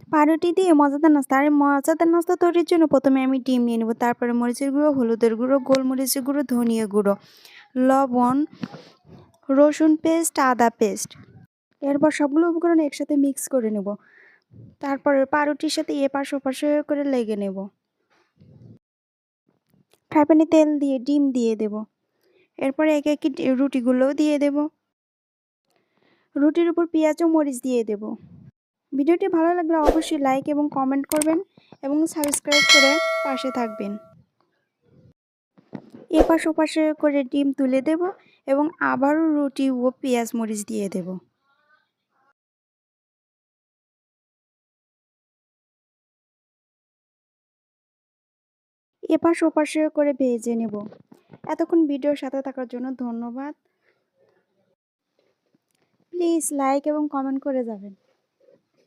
পাউরুটি দিয়ে মজাদার নাস্তা। আর এই মজাদার নাস্তা তৈরির জন্য প্রথমে আমি ডিম নিয়ে নেব, তারপরে মরিচের গুঁড়ো, হলুদের গুঁড়ো, গোলমরিচের গুঁড়ো, ধনিয়া গুঁড়ো, লবণ, রসুন পেস্ট, আদা পেস্ট। এরপর সবগুলো উপকরণ একসাথে মিক্স করে নেব। তারপরে পাউরুটির সাথে এপাশ ওপাশ করে লেগে নেব। ফ্রাই প্যানে তেল দিয়ে ডিম দিয়ে দেব। এরপরে একে একে রুটিগুলোও দিয়ে দেব। রুটির উপর পেঁয়াজ ও মরিচ দিয়ে দেব। ভিডিওটি ভালো লাগলে অবশ্যই লাইক এবং কমেন্ট করবেন এবং সাবস্ক্রাইব করে পাশে থাকবেন। এপাশ ওপাশে করে ডিম তুলে দেব এবং আবারও রুটি ও পেঁয়াজ মরিচ দিয়ে দেব। এপাশ ওপাশে করে ভেজে নেব। এতক্ষণ ভিডিওর সাথে থাকার জন্য ধন্যবাদ। প্লিজ লাইক এবং কমেন্ট করে যাবেন।